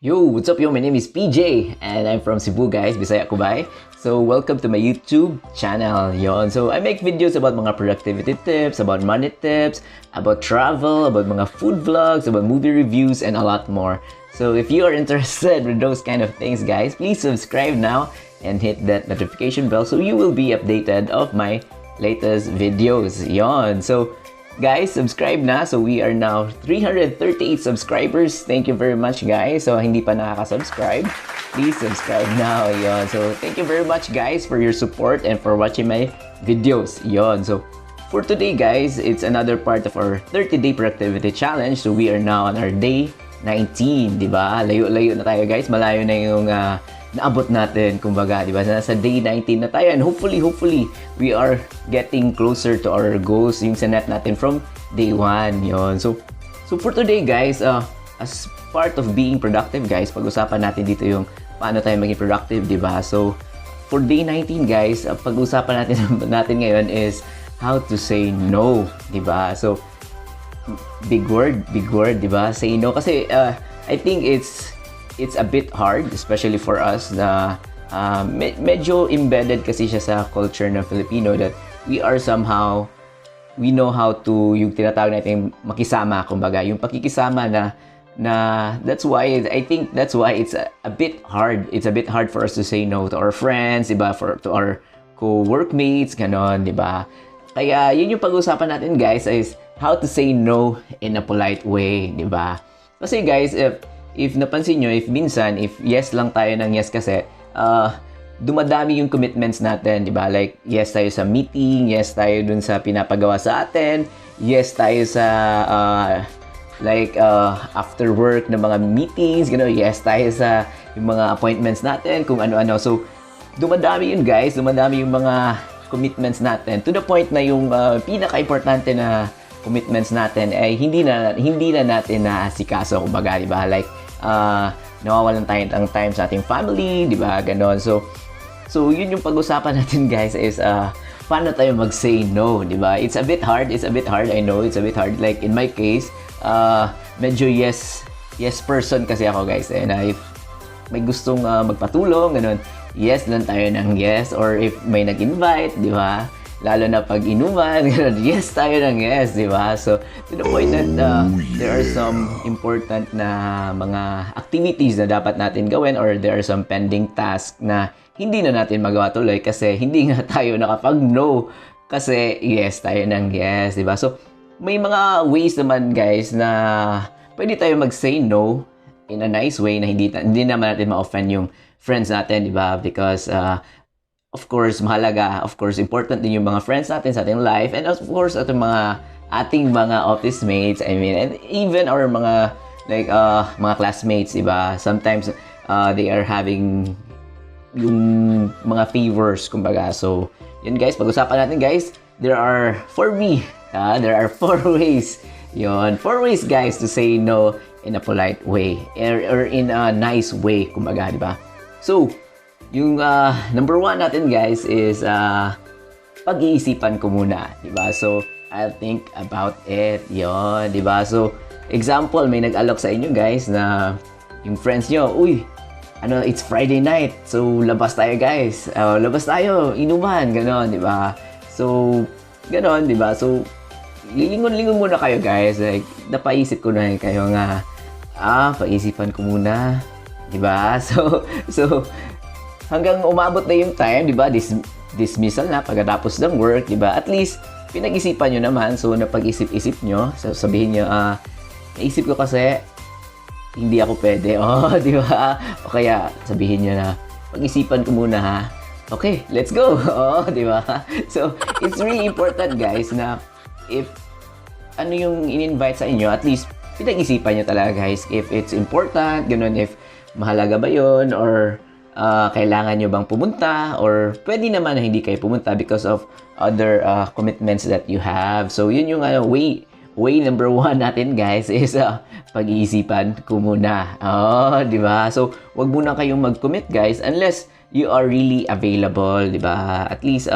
Yo, what's up yo? My name is PJ and I'm from Cebu guys, Bisaya Kubay. So welcome to my YouTube channel yon. So I make videos about mga productivity tips, about money tips, about travel, about mga food vlogs, about movie reviews and a lot more. So if you are interested with those kind of things guys, please subscribe now and hit that notification bell so you will be updated of my latest videos yon. So guys, subscribe na. So we are now 338 subscribers. Thank you very much guys. So hindi pa nakaka-subscribe, please subscribe now. Yon. So thank you very much guys for your support and for watching my videos. Yon. So for today guys, it's another part of our 30-day productivity challenge. So we are now on our day 19, di ba? Layo-layo na tayo guys. Malayo na yung naabot natin, kumbaga, di ba? Nasa day 19 na tayo and hopefully, we are getting closer to our goals, yung sinet natin from day 1, yon. So for today, guys, as part of being productive, guys, pag-usapan natin dito yung paano tayo maging productive, di ba? So, for day 19, guys, pag-usapan natin ngayon is how to say no, di ba? So, big word, di ba? Say no. Kasi, I think it's a bit hard, especially for us na medyo embedded kasi siya sa culture ng Filipino that we are somehow, we know how to, yung tinatawag natin makisama, kumbaga, yung pakikisama na that's why, I think that's why it's a bit hard. It's a bit hard for us to say no to our friends, diba? To our co-workmates, ganon, diba? Kaya yun yung pag-usapan natin guys is how to say no in a polite way, diba? Kasi guys, if napansin nyo, if minsan, if yes lang tayo ng yes kasi, dumadami yung commitments natin, di ba? Like, yes tayo sa meeting, yes tayo dun sa pinapagawa sa atin, yes tayo sa, after work na mga meetings, gano'n, yes tayo sa yung mga appointments natin, kung ano-ano. So, dumadami yun guys, dumadami yung mga commitments natin to the point na yung pinaka-importante na commitments natin ay hindi na natin naasikaso, kumbaga, di ba? Like, nawawalan tayo ng time sa ating family, di ba? Ganon. So yun yung pag-usapan natin guys is paano tayo mag-say no, di ba? It's a bit hard, I know, it's a bit hard. Like in my case, medyo yes person kasi ako guys. And if may gustong magpatulong, ganon, yes lang tayo ng yes. Or if may nag-invite, di ba? Lalo na pag inuman, yes tayo ng yes, di ba? So, to the point that there are some important na mga activities na dapat natin gawin or there are some pending tasks na hindi na natin magawa tuloy kasi hindi nga tayo nakapag-no kasi yes tayo ng yes, di ba? So, may mga ways naman guys na pwede tayo mag-say no in a nice way na hindi naman natin ma-offend yung friends natin, di ba? Because, of course, mahalaga. Of course, important din yung mga friends natin sa ating life. And of course, ating mga office mates. I mean, and even our mga, like, mga classmates, diba? Sometimes, they are having yung mga favors, kumbaga. So, yun guys, pag-usapan natin guys, there are 4 ways. Yun, 4 ways guys to say no in a polite way. Or in a nice way, kumbaga, diba? So, yung number 1 natin guys is pag-iisipan ko muna, di ba? So, I'll think about it. Yon, di ba? So, example, may nag-alok sa inyo guys na yung friends nyo, uy, it's Friday night. So, labas tayo guys. Labas tayo, inuman, ganon, di ba? So, ganon, di ba? So, lingon-lingon muna kayo guys. Like, napaisip ko na kayo nga, paisipan ko muna, di ba? So, hanggang umabot na yung time, di ba? Dismissal na pagkatapos ng work, di ba? At least, pinag-isipan nyo naman. So, napag-isip-isip nyo. So, sabihin nyo, naisip ko kasi, hindi ako pwede. Oh, di ba? O kaya, sabihin nyo na, pag-isipan ko muna ha. Okay, let's go. Oh, di ba? So, it's really important guys na if ano yung in-invite sa inyo, at least, pinag-isipan nyo talaga guys. If it's important, ganun, if mahalaga ba yun, or kailangan nyo bang pumunta or pwede naman na hindi kayo pumunta because of other commitments that you have. So, yun yung way number 1 natin guys is pag-iisipan ko muna. Oh, di ba? So, wag muna kayong mag-commit guys unless you are really available, di ba? At least,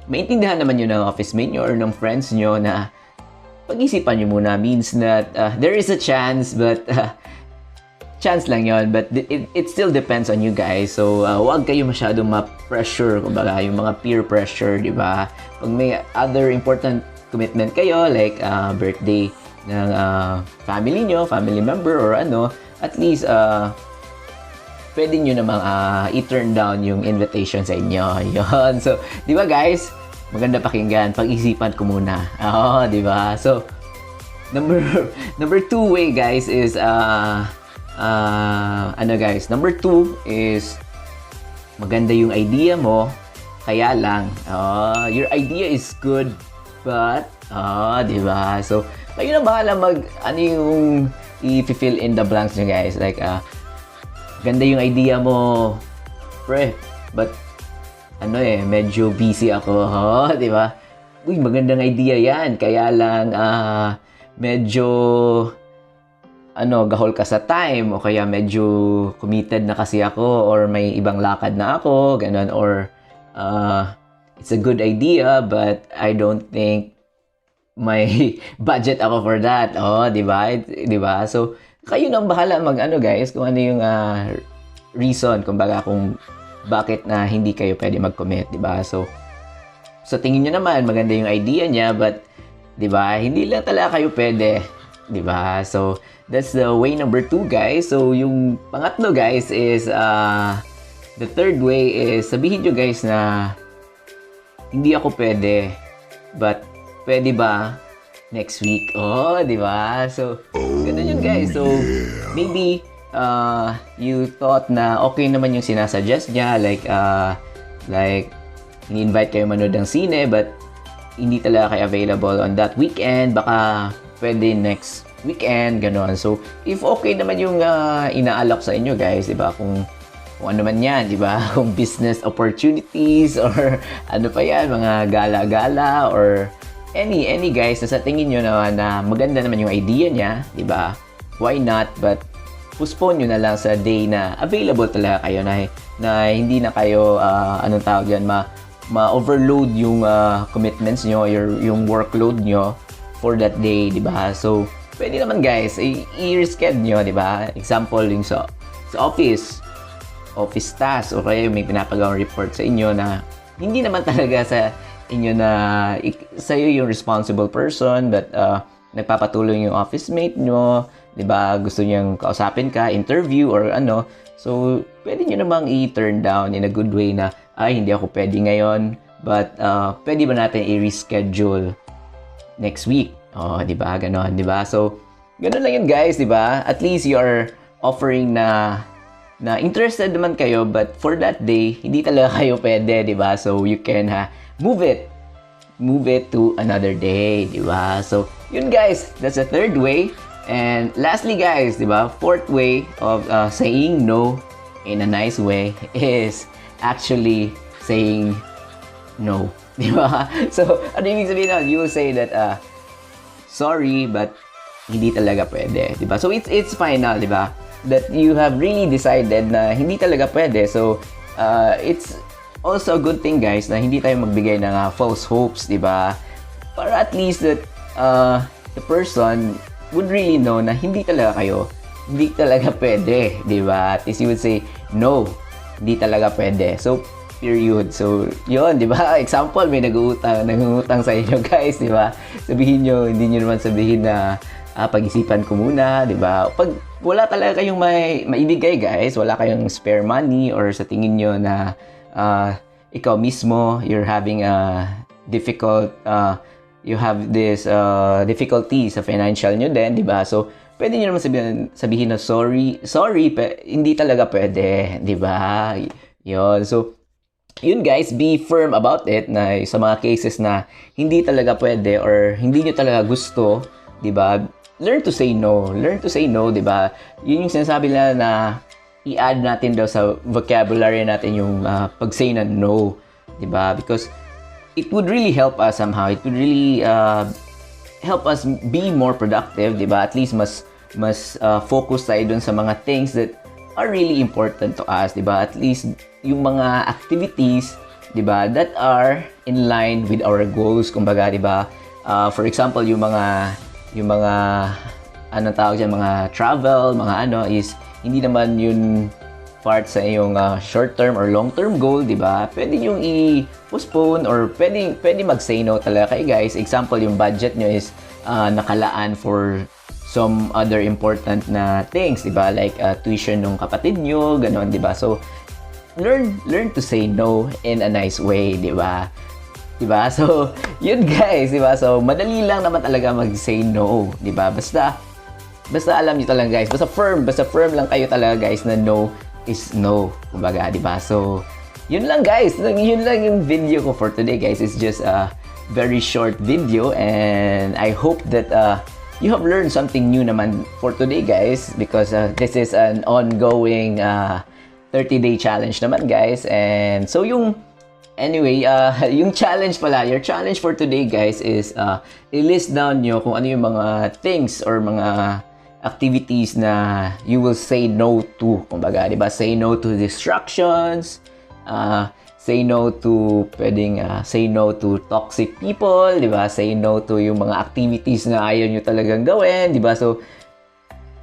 maintindihan naman yun ng office mate nyo or ng friends nyo na pag-isipan nyo muna means that there is a chance but chance lang yon, but it still depends on you guys. So huwag kayo masyadong ma-pressure, kumbaga yung mga peer pressure, di ba? Pag may other important commitment kayo, like birthday ng family nyo, family member or ano, at least pwede nyo namang i-turn down yung invitation sa inyo. Yun. So, di ba guys? Maganda pakinggan. Pag-isipan ko muna. Oo, di ba? So, number 2 way guys is number 2 is maganda yung idea mo, kaya lang your idea is good but di ba? So kayo na bahala ano yung i-fill in the blanks nyo guys, like ganda yung idea mo pre, but medyo busy ako, di ba? Uy, magandang idea yan, kaya lang medyo gahol ka sa time, o kaya medyo committed na kasi ako, or may ibang lakad na ako, ganun, or it's a good idea but I don't think may budget ako for that. Di ba? Di ba? So kayo nang bahala guys, kung ano yung reason kung bakit na hindi kayo pwede mag-commit, di ba? So sa tingin niyo naman maganda yung idea niya, but di ba, hindi lang talaga kayo pwede, di ba? So that's the way number 2 guys. So yung pangatlo guys is the third way is sabihin nyo guys na hindi ako pwede, but pwede ba next week? Di ba? So ganun yun guys. So maybe you thought na okay naman yung sinasuggest niya, like ini-invite kayo manood ng sine, but hindi talaga kayo available on that weekend, baka pwede next weekend, gano'n. So, if okay naman yung inaalok sa inyo, guys, di ba? Kung ano man yan, di ba? Kung business opportunities or ano pa yan, mga gala-gala or any guys na sa tingin nyo naman na maganda naman yung idea niya, di ba? Why not? But postpone nyo na lang sa day na available talaga kayo, na hindi na kayo, anong tawag yan, ma-overload yung commitments nyo, yung workload nyo for that day, di ba? So, pwede naman guys, i-reschedule nyo, di ba? Example, yung sa office task, o kaya may pinapagawang report sa inyo na hindi naman talaga sa inyo na sa'yo yung responsible person, but nagpapatuloy yung office mate nyo, di ba? Gusto niyang kausapin ka, interview, or ano. So, pwede nyo namang i-turn down in a good way na, hindi ako pwede ngayon, but pwede ba natin i-reschedule next week? Di ba? Ganon, di ba? So, ganon lang yun guys, di ba? At least you're offering na interested naman kayo, but for that day, hindi talaga kayo pwede, di ba? So, you can move it to another day, di ba? So, yun guys, that's the third way. And lastly guys, di ba? Fourth way of saying no in a nice way is actually saying no, di ba? So, ano ibig sabihin nun? You will say that, sorry, but hindi talaga pwede, di ba? So, it's final, di ba? That you have really decided na hindi talaga pwede. So, it's also a good thing, guys, na hindi tayo magbigay ng false hopes, di ba? Para at least that the person would really know na hindi talaga pwede, di ba? At least you would say, no, hindi talaga pwede. So, period. So, yun, di ba? Example, may nangungutang sa inyo, guys, di ba? Sabihin nyo, hindi nyo naman sabihin na pag-isipan ko muna, di ba? Pag wala talaga kayong maibigay, guys, wala kayong spare money, or sa tingin nyo na ikaw mismo, you're having a you have this difficulty sa financial nyo din, di ba? So, pwede nyo naman sabihin na sorry, hindi talaga pwede, di ba? Yun. So, yun guys, be firm about it na sa mga cases na hindi talaga pwede or hindi nyo talaga gusto, di ba? Learn to say no, di ba? Yun yung sinasabi na i-add natin daw sa vocabulary natin yung pag-say na no, di ba? Because it would really help us somehow. It would really help us be more productive, di ba? At least mas focus tayo dun sa mga things that are really important to us, di ba? At least yung mga activities, di ba, that are in line with our goals, kumbaga, di ba? For example, yung mga anong tawag dyan, mga travel, mga is hindi naman yun part sa iyong short-term or long-term goal, di ba? Pwede nyo i-postpone or pwede mag-say no talaga kayo guys. Example, yung budget nyo is nakalaan for some other important na things, di ba? Like tuition ng kapatid nyo, ganon, di ba? So, learn to say no in a nice way, di ba? Diba? So, yun guys, diba? So, madali lang naman talaga mag-say no, diba? Basta alam niyo talaga guys, basta firm lang kayo talaga guys na no is no, kumbaga, diba? So, yun lang guys, yun lang yung video ko for today guys. It's just a very short video and I hope that you have learned something new naman for today guys because this is an ongoing 30-day challenge naman guys. And so anyway, yung challenge pala, your challenge for today guys is i-list down nyo kung ano yung mga things or mga activities na you will say no to. Kumbaga, di ba? Say no to distractions, say no to say no to toxic people, di ba? Say no to yung mga activities na ayaw nyo talagang gawin, di ba? So,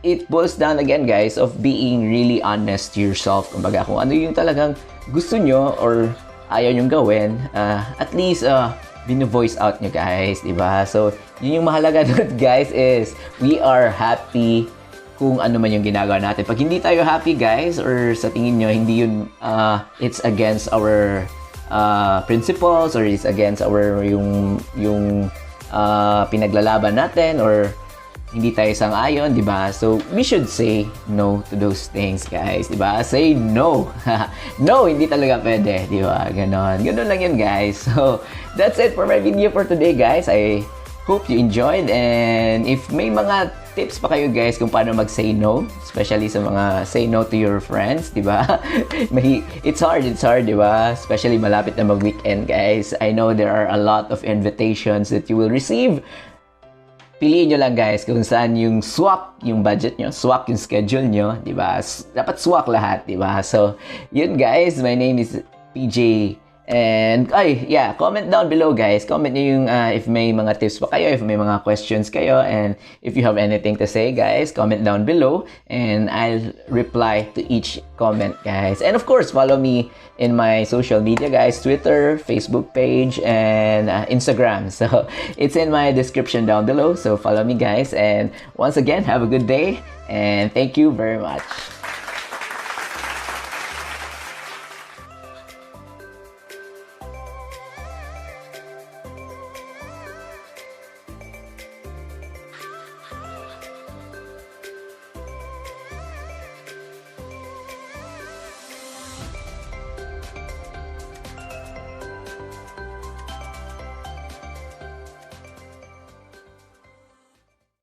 it boils down again guys of being really honest to yourself. Kumbaga, kung ano yung talagang gusto nyo or ayaw nyong gawin, at least bino-voice out nyo guys, diba? So, yun yung mahalaga doon guys is we are happy kung ano man yung ginagawa natin. Pag hindi tayo happy guys or sa tingin nyo hindi yun it's against our principles or it's against our yung pinaglalaban natin or hindi tayo sang-ayon, di ba? So, we should say no to those things, guys, di ba? Say no. No, hindi talaga pwede, di ba? Ganon lang yun, guys. So, that's it for my video for today, guys. I hope you enjoyed and if may mga tips pa kayo, guys, kung paano mag-say no, especially sa mga say no to your friends, di ba? It's hard, di ba? Especially malapit na mag-weekend, guys. I know there are a lot of invitations that you will receive. Piliin nyo lang guys kung saan yung swak yung budget nyo, swak yung schedule nyo, di ba? Dapat swak lahat, di ba? So, yun guys, my name is PJ. And, comment down below guys. Comment nyo yung if may mga tips pa kayo, if may mga questions kayo, and if you have anything to say guys, comment down below. And I'll reply to each comment guys. And of course, follow me in my social media guys, Twitter, Facebook page, and Instagram. So, it's in my description down below. So, follow me guys. And once again, have a good day. And thank you very much.